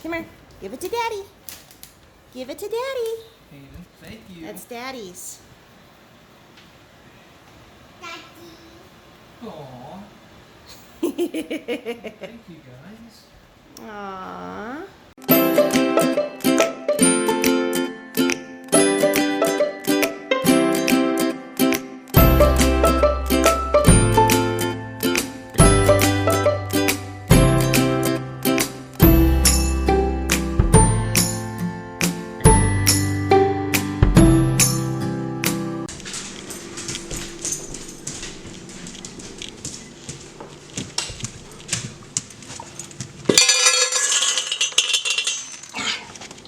Come here. Give it to Daddy. Give it to Daddy. Hayden, thank you. That's Daddy's. Aww. Thank you, guys. Aww.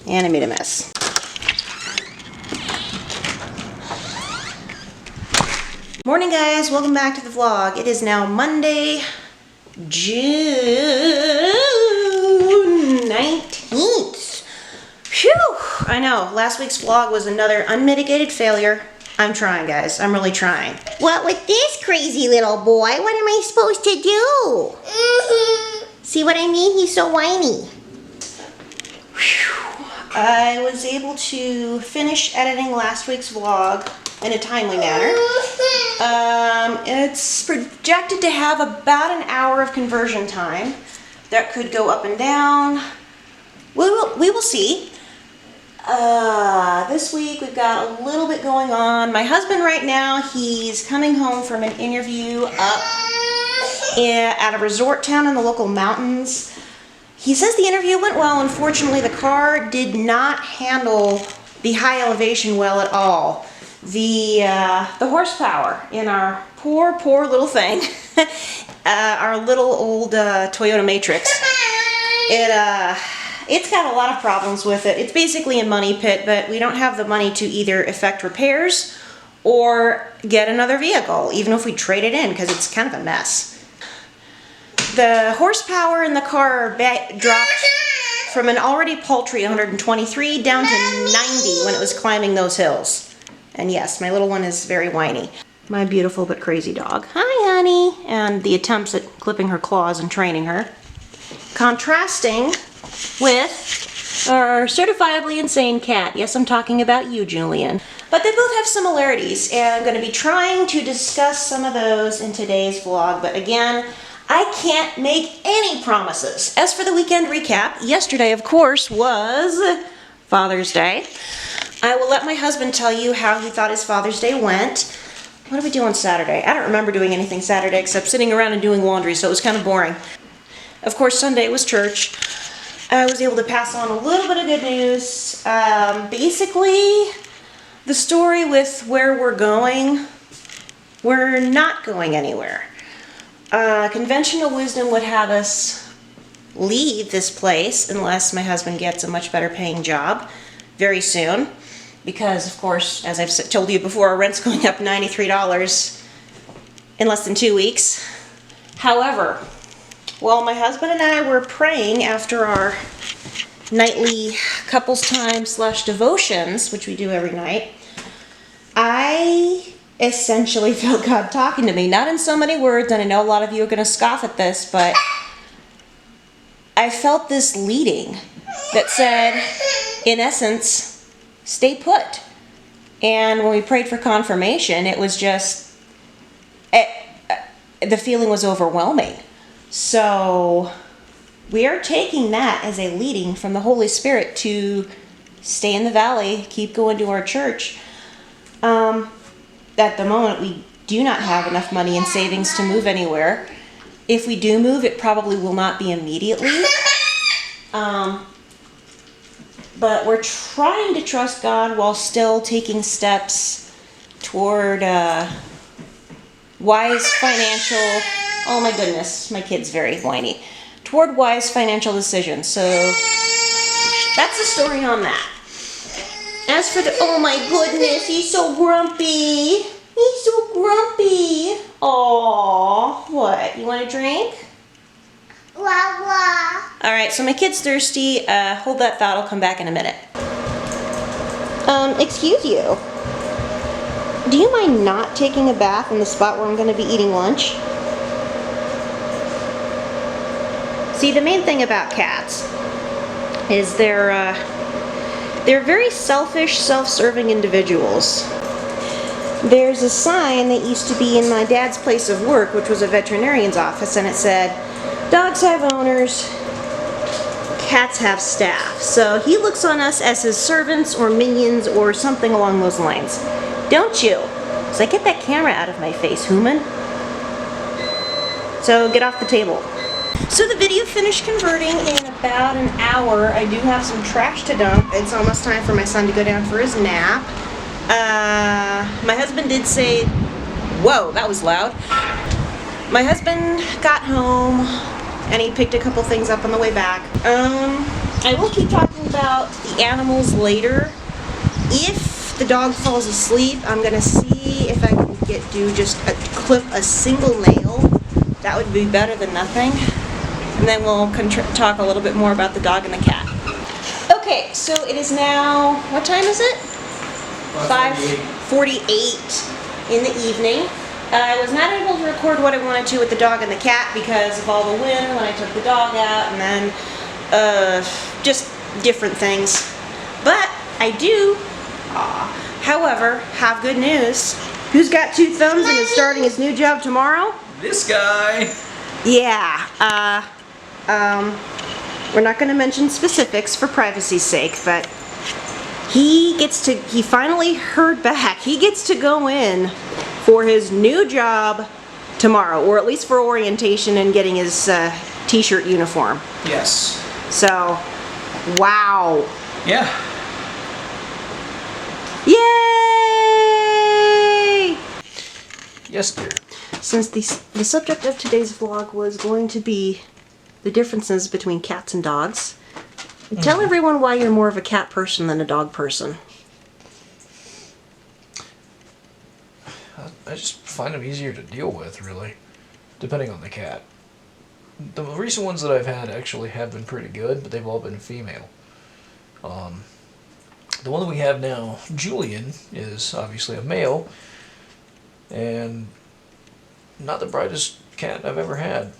And I made a mess. Morning, guys. Welcome back to the vlog. It is now Monday, June 19th. Phew! I know, last week's vlog was another unmitigated failure. I'm trying, guys. I'm really trying. What with this crazy little boy? What am I supposed to do? See what I mean? He's so whiny. I was able to finish editing last week's vlog in a timely manner. It's projected to have about an hour of conversion time. That could go up and down. We will see. This week we've got a little bit going on. My husband right now, he's coming home from an interview up at a resort town in the local mountains. He says the interview went well. Unfortunately, the car did not handle the high elevation well at all. The horsepower in our poor little thing, our little old Toyota Matrix, it's got a lot of problems with it. It's basically a money pit, but we don't have the money to either effect repairs or get another vehicle, even if we trade it in, because it's kind of a mess. The horsepower in the car dropped from an already paltry 123 down to 90 when it was climbing those hills. And yes, my little one is very whiny. My beautiful but crazy dog. Hi, honey. And the attempts at clipping her claws and training her. Contrasting with our certifiably insane cat. Yes, I'm talking about you, Julian. But they both have similarities, and I'm going to be trying to discuss some of those in today's vlog. But again, I can't make any promises. As for the weekend recap, yesterday, of course, was Father's Day. I will let my husband tell you how he thought his Father's Day went. What did we do on Saturday? I don't remember doing anything Saturday except sitting around and doing laundry, so it was kind of boring. Of course, Sunday was church. I was able to pass on a little bit of good news. Basically, the story with where we're going, we're not going anywhere. Conventional wisdom would have us leave this place unless my husband gets a much better paying job very soon. Because, of course, as I've told you before, our rent's going up $93 in less than 2 weeks. However, while my husband and I were praying after our nightly couples time / devotions, which we do every night, I essentially felt God talking to me. Not in so many words, and I know a lot of you are going to scoff at this, but I felt this leading that said, in essence, stay put. And when we prayed for confirmation, it was just, the feeling was overwhelming. So we are taking that as a leading from the Holy Spirit to stay in the valley, keep going to our church. At the moment, we do not have enough money in savings to move anywhere. If we do move, it probably will not be immediately. But we're trying to trust God while still taking steps toward wise financial, oh my goodness, my kid's very whiny, toward wise financial decisions. So that's the story on that. As for the, oh my goodness, he's so grumpy. He's so grumpy. Aww, what, you want a drink? Wah, wah. All right, so my kid's thirsty. Hold that thought, I'll come back in a minute. Excuse you. Do you mind not taking a bath in the spot where I'm going to be eating lunch? See, the main thing about cats is they're very selfish, self-serving individuals. There's a sign that used to be in my dad's place of work, which was a veterinarian's office, and it said, "Dogs have owners, cats have staff." So he looks on us as his servants or minions or something along those lines. Don't you? So get that camera out of my face, human. So get off the table. So the video finished converting in about an hour. I do have some trash to dump. It's almost time for my son to go down for his nap. My husband did say, whoa, that was loud. My husband got home and he picked a couple things up on the way back. I will keep talking about the animals later. If the dog falls asleep, I'm gonna see if I can do just clip a single nail. That would be better than nothing. And then we'll talk a little bit more about the dog and the cat. Okay, so it is now, what time is it? 5:48 in the evening. I was not able to record what I wanted to with the dog and the cat because of all the wind when I took the dog out, and then just different things. But I do, however, have good news. Who's got two thumbs and is starting his new job tomorrow? This guy. Yeah, we're not going to mention specifics for privacy's sake, but he finally heard back. He gets to go in for his new job tomorrow, or at least for orientation and getting his t-shirt uniform. Yes. So, wow. Yeah. Yay! Yes, dear. Since the subject of today's vlog was going to be the differences between cats and dogs, tell everyone why you're more of a cat person than a dog person. I just find them easier to deal with, really, depending on the cat. The recent ones that I've had actually have been pretty good, but they've all been female. The one that we have now, Julian, is obviously a male, and not the brightest cat I've ever had.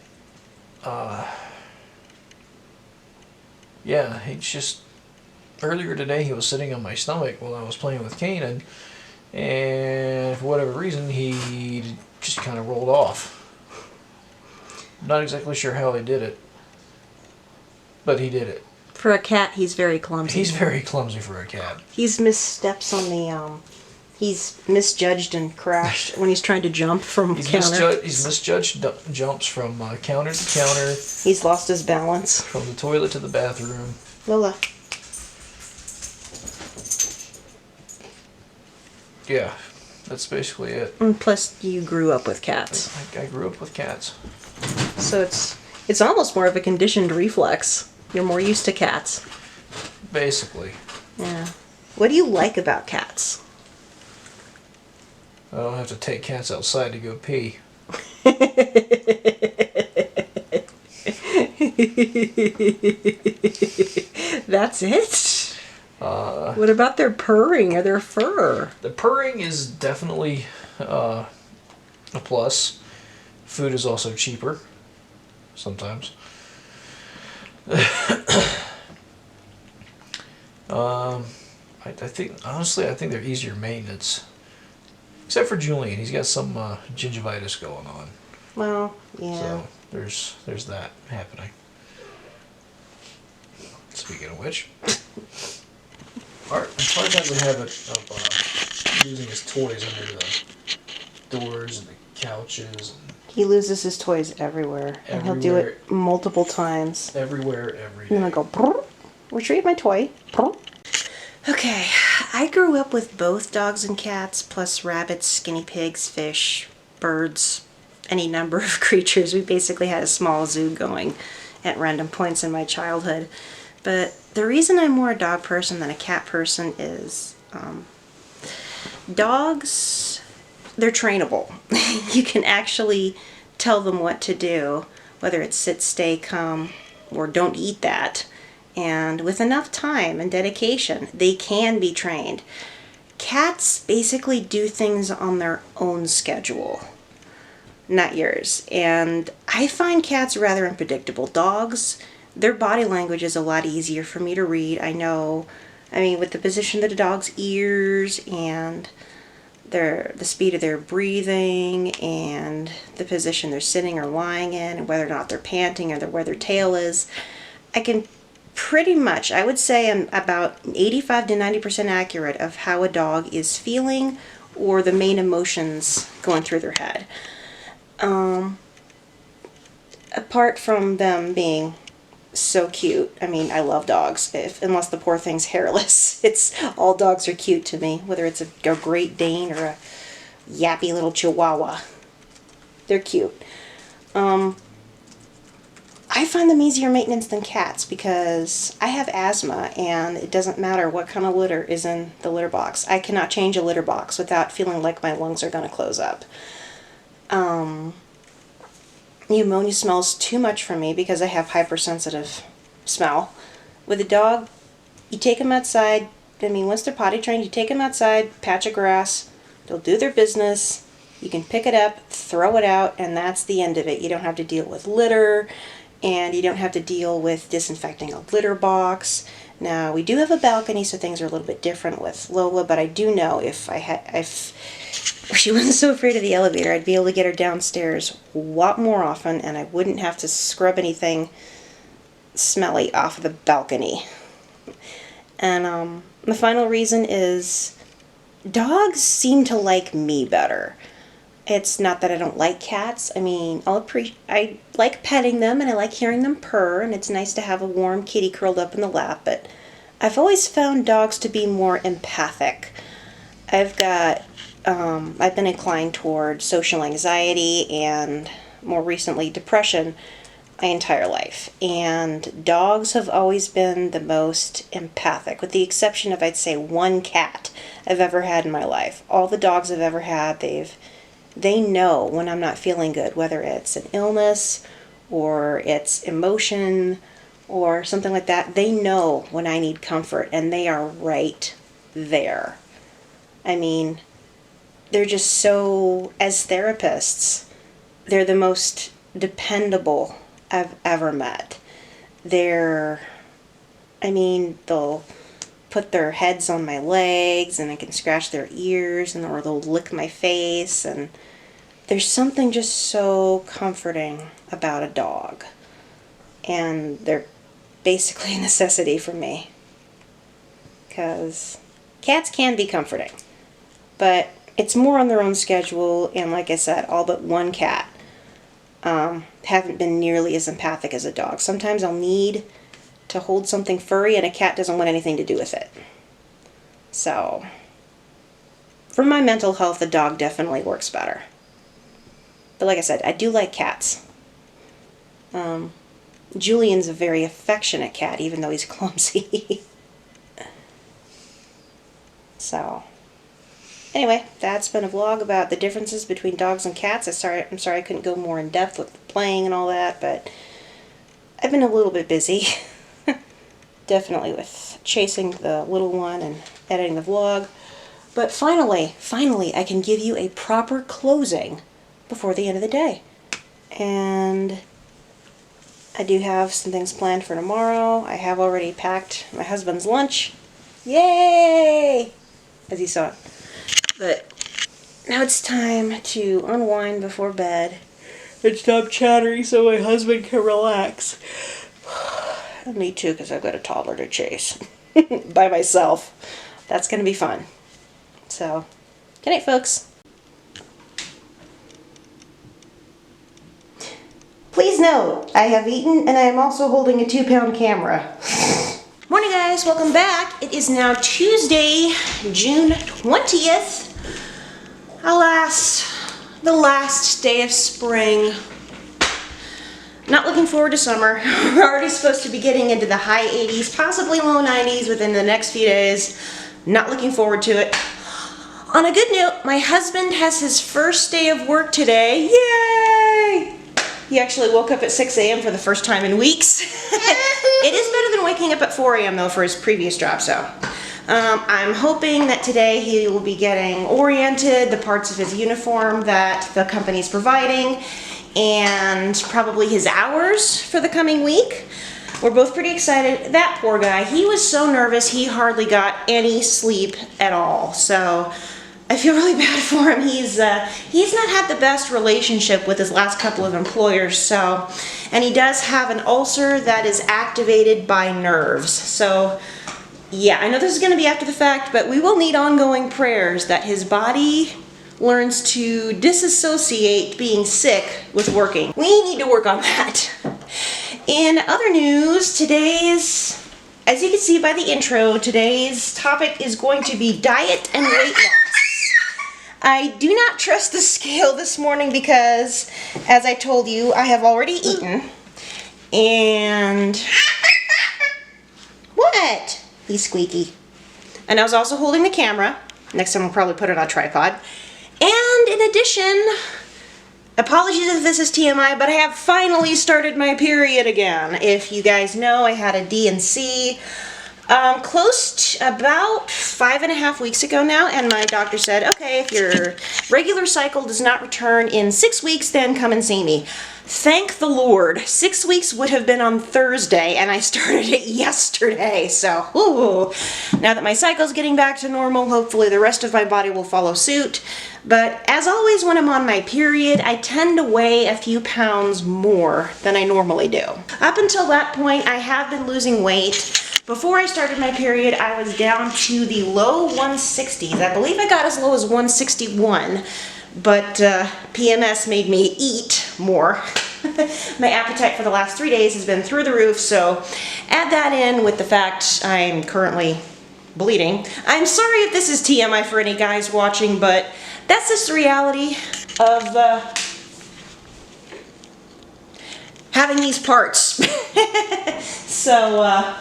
Yeah, he's just... Earlier today he was sitting on my stomach while I was playing with Kanan, and for whatever reason he just kind of rolled off. Not exactly sure how he did it, but he did it. For a cat, he's very clumsy. He's very clumsy for a cat. He's missteps on the, he's misjudged and crashed when he's trying to jump from counter. He's misjudged jumps from counter to counter. He's lost his balance. From the toilet to the bathroom. Lola. Yeah, that's basically it. And plus, you grew up with cats. I grew up with cats. So it's almost more of a conditioned reflex. You're more used to cats. Basically. Yeah. What do you like about cats? I don't have to take cats outside to go pee. That's it? What about their purring or their fur? The purring is definitely a plus. Food is also cheaper. Sometimes. I think, honestly, I think they're easier maintenance. Except for Julian, he's got some gingivitis going on. Well, yeah. So there's that happening. Speaking of which, Art has a habit of using his toys under the doors and the couches. He loses his toys everywhere. And he'll do it multiple times. Everywhere, every And then day. I go, "Brr, retrieve my toy. Brr." Okay, I grew up with both dogs and cats, plus rabbits, guinea pigs, fish, birds, any number of creatures. We basically had a small zoo going at random points in my childhood. But the reason I'm more a dog person than a cat person is dogs, they're trainable. You can actually tell them what to do, whether it's sit, stay, come, or don't eat that. And with enough time and dedication, they can be trained. Cats basically do things on their own schedule, not yours. And I find cats rather unpredictable. Dogs, their body language is a lot easier for me to read. I know, I mean, with the position of the dog's ears and the speed of their breathing and the position they're sitting or lying in and whether or not they're panting or where their tail is, I can pretty much, I would say I'm about 85 to 90% accurate of how a dog is feeling or the main emotions going through their head. Apart from them being so cute, I mean, I love dogs, unless the poor thing's hairless. All dogs are cute to me, whether it's a Great Dane or a yappy little Chihuahua. They're cute. I find them easier maintenance than cats because I have asthma and it doesn't matter what kind of litter is in the litter box. I cannot change a litter box without feeling like my lungs are going to close up. Pneumonia smells too much for me because I have hypersensitive smell. With a dog, you take them outside. I mean, once they're potty trained, you take them outside, patch of grass, they'll do their business. You can pick it up, throw it out, and that's the end of it. You don't have to deal with litter, and you don't have to deal with disinfecting a litter box. Now, we do have a balcony, so things are a little bit different with Lola, but I do know if she wasn't so afraid of the elevator, I'd be able to get her downstairs a lot more often, and I wouldn't have to scrub anything smelly off of the balcony. And the final reason is dogs seem to like me better. It's not that I don't like cats. I mean, I like petting them and I like hearing them purr, and it's nice to have a warm kitty curled up in the lap, but I've always found dogs to be more empathic. I've been inclined toward social anxiety and more recently depression my entire life. And dogs have always been the most empathic, with the exception of, I'd say, one cat I've ever had in my life. All the dogs I've ever had, they know when I'm not feeling good, whether it's an illness or it's emotion or something like that. They know when I need comfort, and they are right there. I mean, they're just so, as therapists, they're the most dependable I've ever met. They'll put their heads on my legs and I can scratch their ears, or they'll lick my face, and there's something just so comforting about a dog. And they're basically a necessity for me. Because cats can be comforting, but it's more on their own schedule, and like I said, all but one cat haven't been nearly as empathic as a dog. Sometimes I'll need to hold something furry and a cat doesn't want anything to do with it. So, for my mental health, a dog definitely works better. But like I said, I do like cats. Julian's a very affectionate cat, even though he's clumsy. So, anyway, that's been a vlog about the differences between dogs and cats. I'm sorry I couldn't go more in depth with playing and all that, but I've been a little bit busy. Definitely with chasing the little one and editing the vlog. But finally, I can give you a proper closing before the end of the day. And I do have some things planned for tomorrow. I have already packed my husband's lunch. Yay! As you saw. But now it's time to unwind before bed and stop chattering so my husband can relax. Me too, because I've got a toddler to chase by myself. That's going to be fun. So, good night, folks. Please note, I have eaten and I am also holding a 2-pound camera. Morning, guys. Welcome back. It is now Tuesday, June 20th. Alas, the last day of spring. Not looking forward to summer. We're already supposed to be getting into the high 80s, possibly low 90s within the next few days. Not looking forward to it. On a good note, my husband has his first day of work today. Yay! He actually woke up at 6 a.m. for the first time in weeks. It is better than waking up at 4 a.m. though for his previous job, so. I'm hoping that today he will be getting oriented, the parts of his uniform that the company's providing, and probably his hours for the coming week. we're both pretty excited. That poor guy, he was so nervous, he hardly got any sleep at all. So I feel really bad for him. He's not had the best relationship with his last couple of employers, so, and he does have an ulcer that is activated by nerves. So yeah, I know this is going to be after the fact, but we will need ongoing prayers that his body learns to disassociate being sick with working. We need to work on that. In other news, as you can see by the intro, today's topic is going to be diet and weight loss. I do not trust the scale this morning because, as I told you, I have already eaten. And what? He's squeaky. And I was also holding the camera. Next time I'll probably put it on a tripod. And in addition, apologies if this is TMI, but I have finally started my period again. If you guys know, I had a D&C close to about 5.5 weeks ago now, and my doctor said, okay, if your regular cycle does not return in 6 weeks, then come and see me. Thank the Lord. 6 weeks would have been on Thursday, and I started it yesterday. So, now that my cycle's getting back to normal, hopefully the rest of my body will follow suit. But as always, when I'm on my period, I tend to weigh a few pounds more than I normally do. Up until that point, I have been losing weight. Before I started my period, I was down to the low 160s. I believe I got as low as 161. But PMS made me eat more. My appetite for the last 3 days has been through the roof, so add that in with the fact I'm currently bleeding. I'm sorry if this is TMI for any guys watching, but that's just the reality of having these parts. So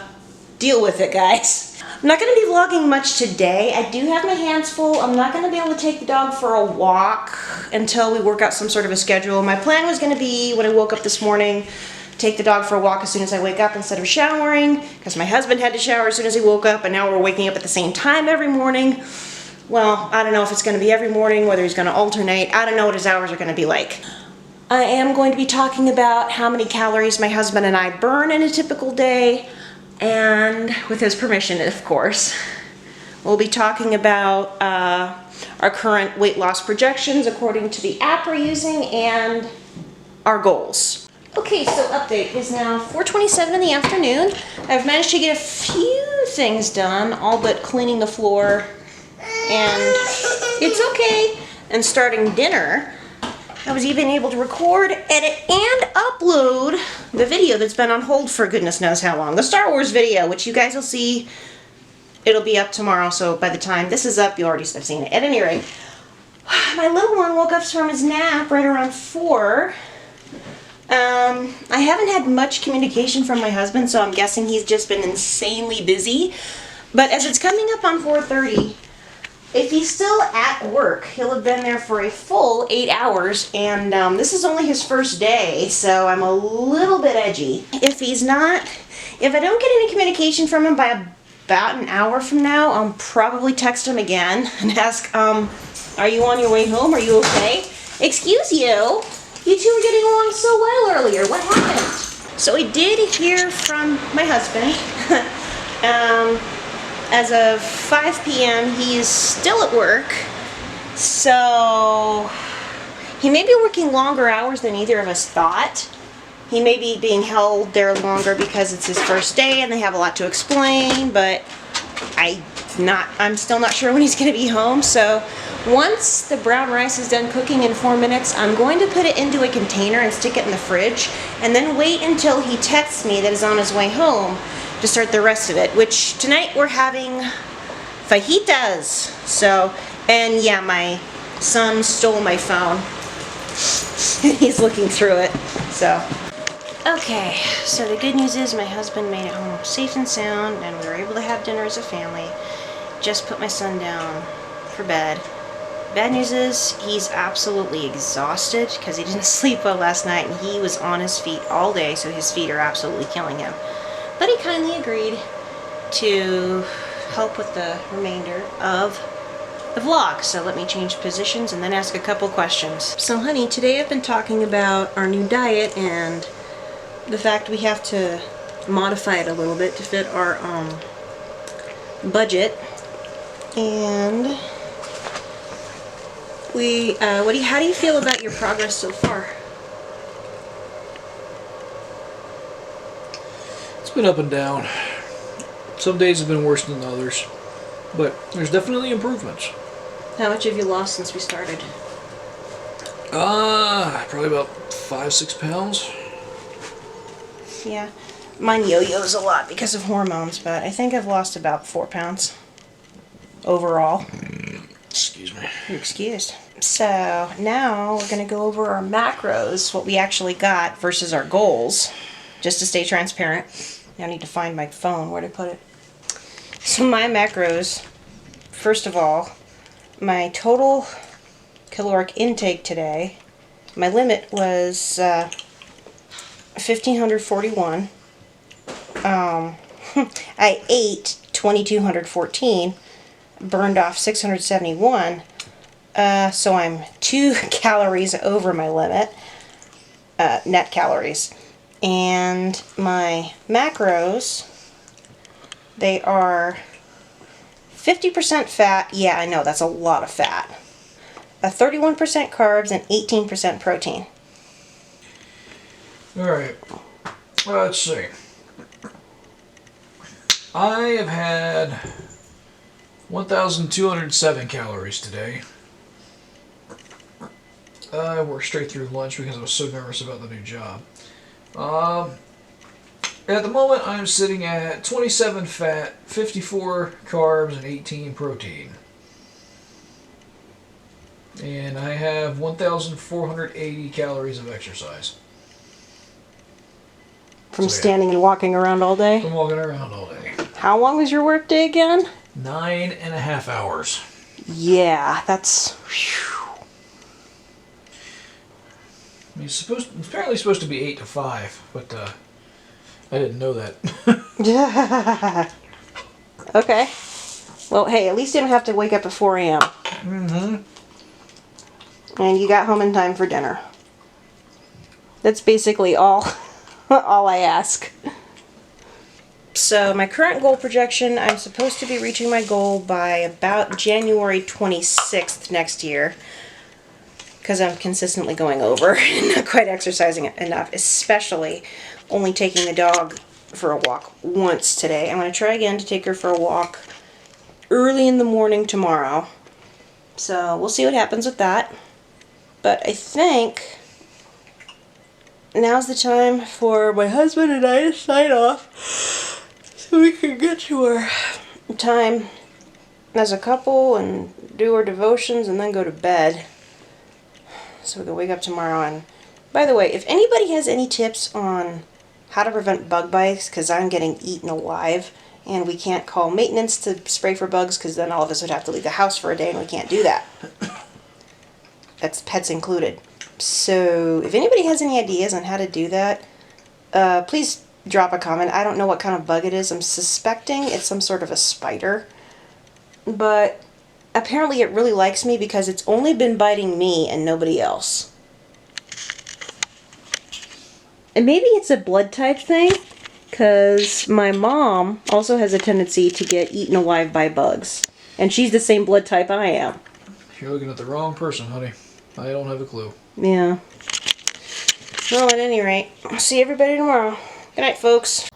deal with it, guys. I'm not going to be vlogging much today. I do have my hands full. I'm not going to be able to take the dog for a walk until we work out some sort of a schedule. My plan was going to be, when I woke up this morning, take the dog for a walk as soon as I wake up instead of showering, because my husband had to shower as soon as he woke up, and now we're waking up at the same time every morning. Well, I don't know if it's going to be every morning, whether he's going to alternate. I don't know what his hours are going to be like. I am going to be talking about how many calories my husband and I burn in a typical day, and with his permission, of course. We'll be talking about our current weight loss projections according to the app we're using and our goals. Okay, so update is now 4:27 in the afternoon. I've managed to get a few things done, all but cleaning the floor, and it's okay, and starting dinner. I was even able to record, edit, and upload the video that's been on hold for goodness knows how long. The Star Wars video, which you guys will see, it'll be up tomorrow, so by the time this is up, you already have seen it. At any rate, my little one woke up from his nap right around 4. I haven't had much communication from my husband, so I'm guessing he's just been insanely busy. But as it's coming up on 4:30, if he's still at work, he'll have been there for a full 8 hours, and this is only his first day, so I'm a little bit edgy. If I don't get any communication from him by about an hour from now, I'll probably text him again and ask, are you on your way home? Are you okay? Excuse you? You two were getting along so well earlier. What happened? So I did hear from my husband. As of 5 p.m., he is still at work, so he may be working longer hours than either of us thought. He may be being held there longer because it's his first day and they have a lot to explain, but I'm still not sure when he's going to be home. So once the brown rice is done cooking in 4 minutes, I'm going to put it into a container and stick it in the fridge, and then wait until he texts me that he's on his way home to start the rest of it, which tonight we're having fajitas. So, and yeah, my son stole my phone. He's looking through it, so. Okay, so the good news is my husband made it home safe and sound, and we were able to have dinner as a family. Just put my son down for bed. Bad news is he's absolutely exhausted because he didn't sleep well last night, and he was on his feet all day, so his feet are absolutely killing him. But he kindly agreed to help with the remainder of the vlog. So let me change positions and then ask a couple questions. So honey, today I've been talking about our new diet and the fact we have to modify it a little bit to fit our budget. And how do you feel about your progress so far? It's been up and down. Some days have been worse than others, but there's definitely improvements. How much have you lost since we started? Probably about 5-6 pounds. Yeah, mine yo-yos a lot because of hormones, but I think I've lost about 4 pounds overall. Excuse me. You're excused. So now we're going to go over our macros, what we actually got versus our goals, just to stay transparent. I need to find my phone, where to put it. So my macros, first of all, my total caloric intake today, my limit was 1,541. I ate 2,214, burned off 671, so I'm 2 calories over my limit, net calories. And my macros, they are 50% fat. Yeah, I know, that's a lot of fat. 31% carbs and 18% protein. Alright. Let's see. I have had 1,207 calories today. I worked straight through lunch because I was so nervous about the new job. At the moment, I'm sitting at 27 fat, 54 carbs, and 18 protein. And I have 1,480 calories of exercise. From So, yeah. standing and walking around all day? I'm walking around all day. How long was your work day again? 9.5 hours. Yeah, that's... Whew. I mean, it's apparently supposed to be 8 to 5, but I didn't know that. Okay. Well, hey, at least you don't have to wake up at 4 a.m. Mm-hmm. And you got home in time for dinner. That's basically all I ask. So my current goal projection, I'm supposed to be reaching my goal by about January 26th next year, because I'm consistently going over and not quite exercising enough, especially only taking the dog for a walk once today. I'm going to try again to take her for a walk early in the morning tomorrow. So we'll see what happens with that. But I think now's the time for my husband and I to sign off so we can get to our time as a couple and do our devotions and then go to bed so we can wake up tomorrow. And by the way, if anybody has any tips on how to prevent bug bites, because I'm getting eaten alive and we can't call maintenance to spray for bugs because then all of us would have to leave the house for a day and we can't do that. That's pets included. So if anybody has any ideas on how to do that, please drop a comment. I don't know what kind of bug it is. I'm suspecting it's some sort of a spider. But apparently it really likes me because it's only been biting me and nobody else. And maybe it's a blood type thing, because my mom also has a tendency to get eaten alive by bugs. And she's the same blood type I am. You're looking at the wrong person, honey. I don't have a clue. Yeah. Well, at any rate, I'll see everybody tomorrow. Good night, folks.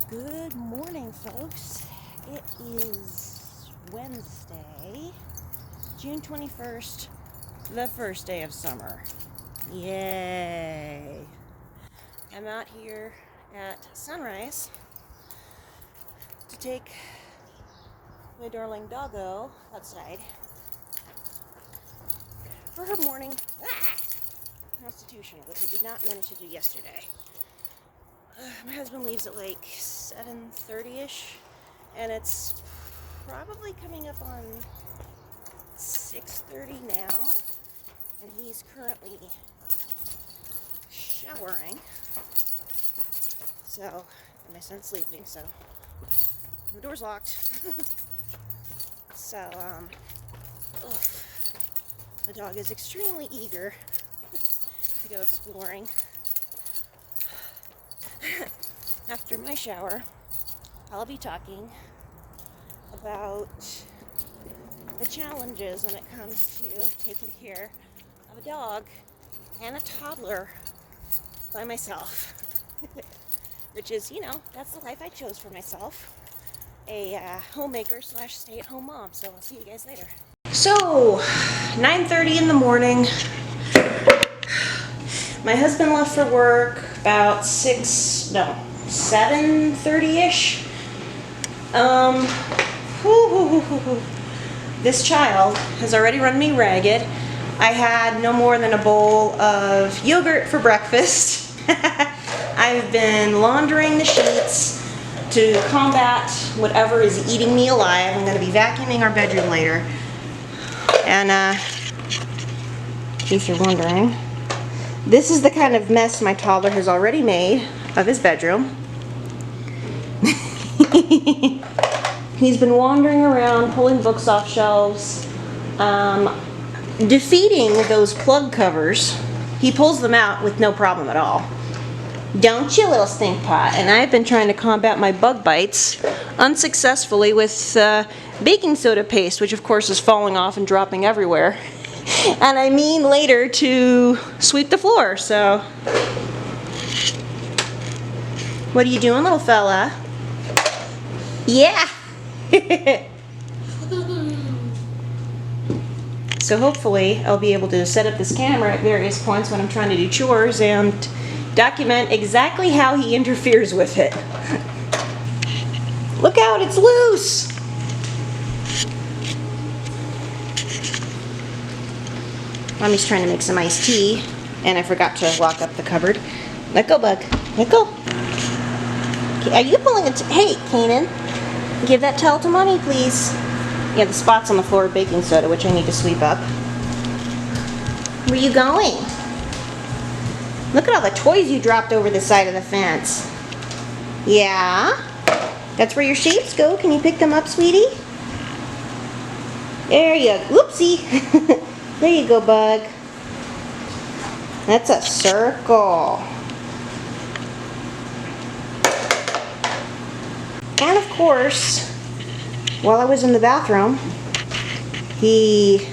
Good morning, folks. It is Wednesday, June 21st, the first day of summer. Yay. I'm out here at sunrise to take my darling doggo outside for her morning constitutional, which I did not manage to do yesterday. My husband leaves at like 7:30ish, and it's probably coming up on 6:30 now, and he's currently showering. So, and my son's sleeping, so the door's locked. So, the dog is extremely eager to go exploring. After my shower, I'll be talking about the challenges when it comes to taking care of a dog and a toddler by myself. Which is, that's the life I chose for myself. A homemaker slash stay-at-home mom. So I'll see you guys later. So, 9:30 in the morning. My husband left for work about 7:30-ish. This child has already run me ragged. I had no more than a bowl of yogurt for breakfast. I've been laundering the sheets to combat whatever is eating me alive. I'm going to be vacuuming our bedroom later. And, in case you're wondering, this is the kind of mess my toddler has already made of his bedroom. He's been wandering around, pulling books off shelves, defeating those plug covers. He pulls them out with no problem at all. Don't you, little stink pot? And I've been trying to combat my bug bites unsuccessfully with baking soda paste, which of course is falling off and dropping everywhere. And I mean later to sweep the floor, so. What are you doing, little fella? Yeah! So hopefully I'll be able to set up this camera at various points when I'm trying to do chores and document exactly how he interferes with it. Look out, it's loose! Mommy's trying to make some iced tea, and I forgot to lock up the cupboard. Let go, bug. Let go. Okay, are you pulling it? Hey, Kanan. Give that towel to Mommy, please. Yeah, the spots on the floor of baking soda, which I need to sweep up. Where are you going? Look at all the toys you dropped over the side of the fence. Yeah? That's where your shapes go. Can you pick them up, sweetie? There you go. Oopsie. There you go, bug. That's a circle. And of course, while I was in the bathroom, he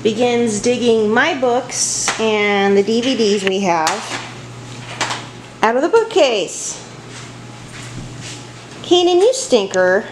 begins digging my books and the DVDs we have out of the bookcase. Kanan, you stinker.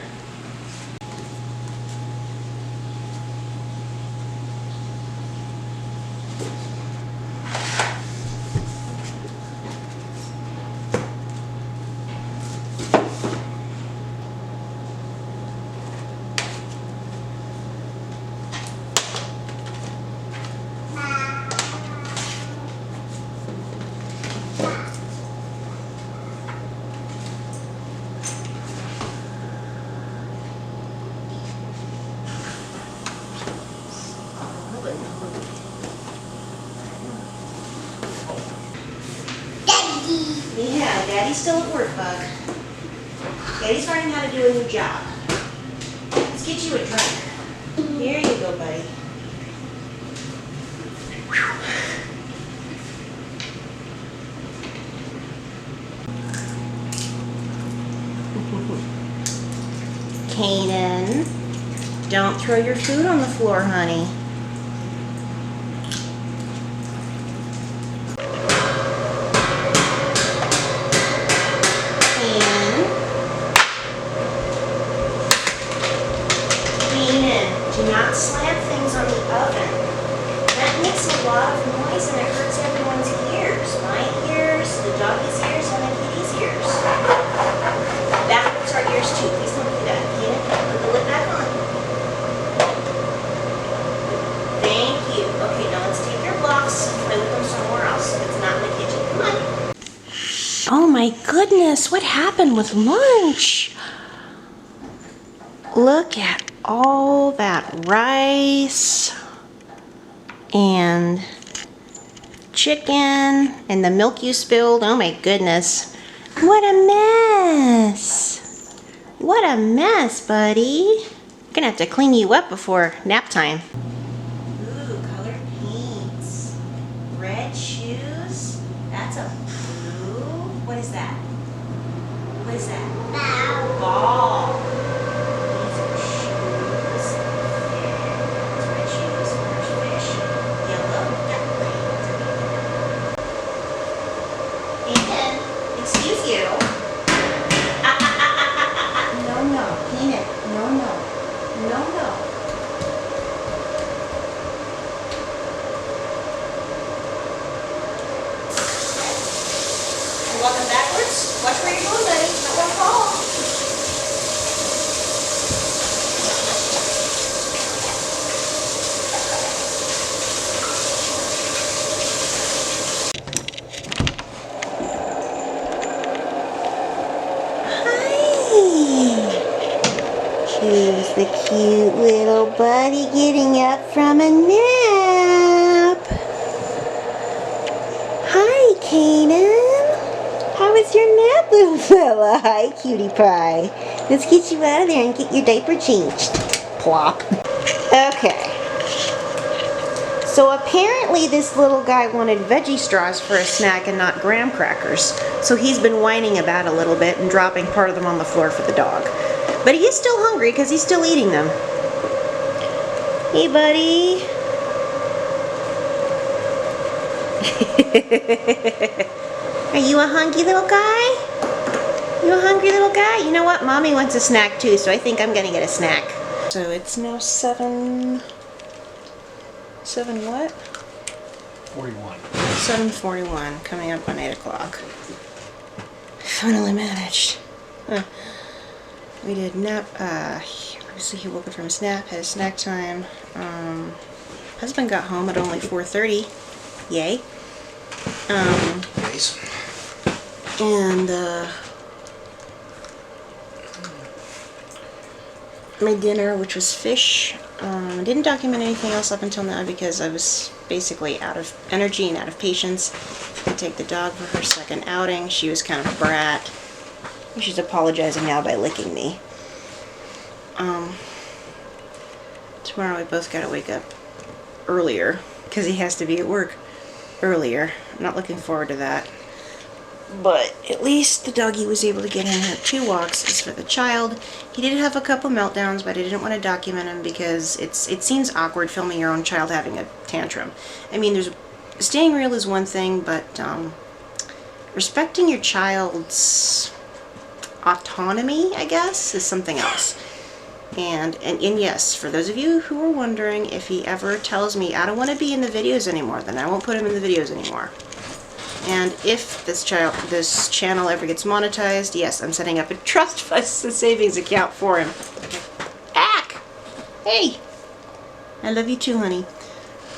Yeah, Daddy's still at work, bug. Daddy's learning how to do a new job. Let's get you a drink. Here you go, buddy. Kanan, don't throw your food on the floor, honey. Do not slam things on the oven. That makes a lot of noise and it hurts everyone's ears. My ears, the doggy's ears, and the kitty's ears. That hurts our ears too. Please don't do that. Kanan, put the lid back on. Thank you. Okay, now let's take your blocks and play with them somewhere else. It's not in the kitchen. Come on. Oh my goodness, what happened with lunch? Look at all that rice and chicken and the milk you spilled. Oh my goodness. What a mess. What a mess, buddy. I'm gonna have to clean you up before nap time. Ooh, colored paints. Red shoes. That's a blue. What is that? What is that? Bow. Ball. These are shoes. It's red shoes. Orange fish. Yellow ducklings. Ethan, excuse you. No, no. Peanut. No, no. No, no. You're walking backwards. Watch where you're going, buddy. Not gonna fall. Who's the cute little buddy getting up from a nap? Hi, Kanan. How was your nap, little fella? Hi, cutie pie. Let's get you out of there and get your diaper changed. Plop. Okay. So apparently this little guy wanted veggie straws for a snack and not graham crackers. So he's been whining about a little bit and dropping part of them on the floor for the dog. But he is still hungry because he's still eating them. Hey, buddy. Are you a hungry little guy? You a hungry little guy? You know what? Mommy wants a snack too, so I think I'm gonna get a snack. So it's now 7 what? 41. 7:41, coming up on 8 o'clock. Finally managed. Huh. We did nap, obviously he woke up from his nap, had a snack time. Husband got home at only 4:30. Yay. Nice. And, my dinner, which was fish. I didn't document anything else up until now because I was basically out of energy and out of patience to take the dog for her second outing. She was kind of a brat. She's apologizing now by licking me. Tomorrow we both gotta wake up earlier because he has to be at work earlier. I'm not looking forward to that. But at least the doggy was able to get in her 2 walks. As for the child, he did have a couple meltdowns, but I didn't want to document him because it seems awkward filming your own child having a tantrum. I mean, staying real is one thing, but respecting your child's autonomy, I guess, is something else. And yes, for those of you who are wondering, if he ever tells me I don't want to be in the videos anymore, then I won't put him in the videos anymore. And if this channel ever gets monetized, yes, I'm setting up a trust fund savings account for him. Ack! Hey! I love you too, honey.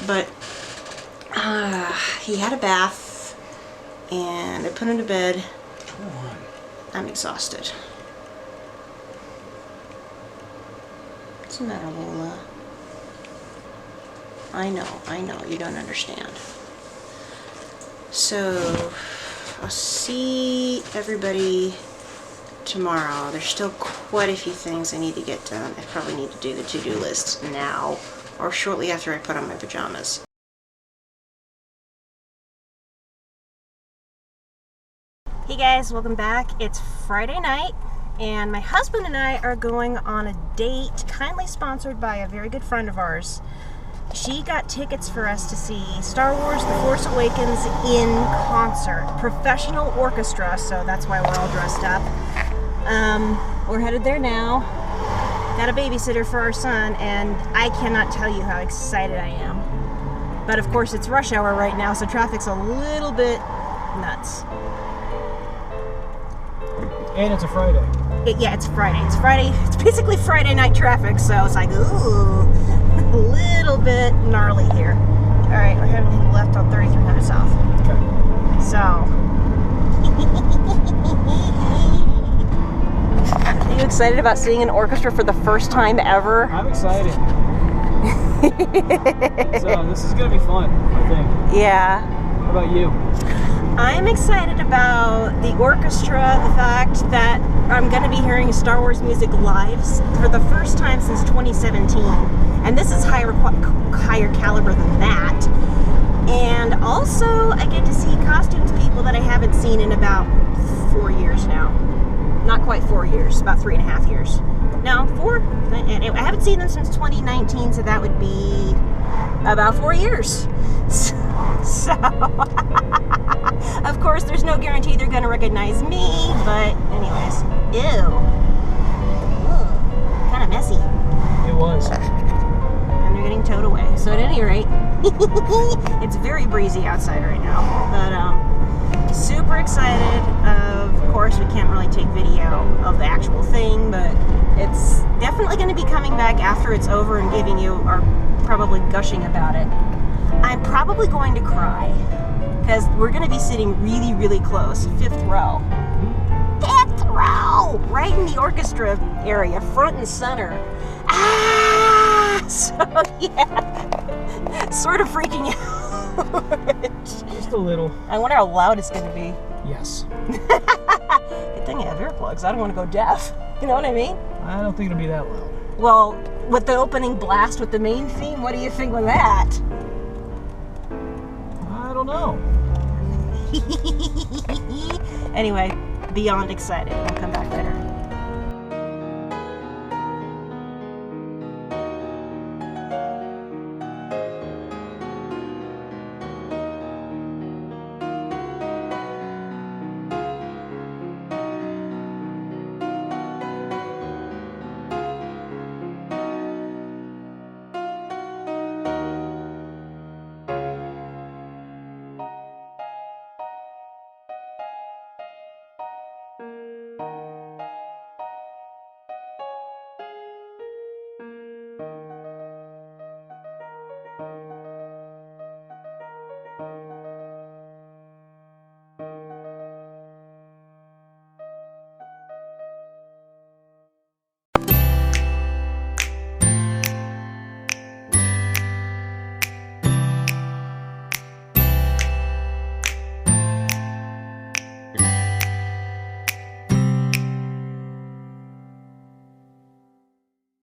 But he had a bath, and I put him to bed. I'm exhausted. What's the matter, Lola? I know, you don't understand. So, I'll see everybody tomorrow. There's still quite a few things I need to get done. I probably need to do the to-do list now, or shortly after I put on my pajamas. Hey guys, welcome back. It's Friday night, and my husband and I are going on a date, kindly sponsored by a very good friend of ours. She got tickets for us to see Star Wars The Force Awakens in concert. Professional orchestra, so that's why we're all dressed up. We're headed there now. Got a babysitter for our son, and I cannot tell you how excited I am. But of course it's rush hour right now, so traffic's a little bit nuts. And it's a Friday. Yeah, it's Friday. It's Friday. It's basically Friday night traffic, so it's like, ooh, a little bit gnarly here. All right, we're heading to the left on 3300 South. Okay. So, are you excited about seeing an orchestra for the first time ever? I'm excited. So this is gonna be fun, I think. Yeah. How about you? I'm excited about the orchestra, the fact that I'm going to be hearing Star Wars music live for the first time since 2017. And this is higher caliber than that. And also, I get to see costumes people that I haven't seen in about 4 years now. not quite 4 years, about 3.5 years. No, 4. I haven't seen them since 2019, so that would be about 4 years. So, of course, there's no guarantee they're going to recognize me, but anyways, ew. Kind of messy. It was. And they're getting towed away. So at any rate, it's very breezy outside right now. But super excited. Of course, we can't really take video of the actual thing, but it's definitely going to be coming back after it's over and giving you, or probably gushing about it. I'm probably going to cry because we're going to be sitting really, really close, 5th row. 5th row! Right in the orchestra area, front and center. Ah! So, yeah. Sort of freaking out. Just a little. I wonder how loud it's going to be. Yes. Good thing I have earplugs. I don't want to go deaf. You know what I mean? I don't think it'll be that loud. Well, with the opening blast with the main theme, what do you think of that? I don't know. Anyway, beyond excited. We'll come back to that.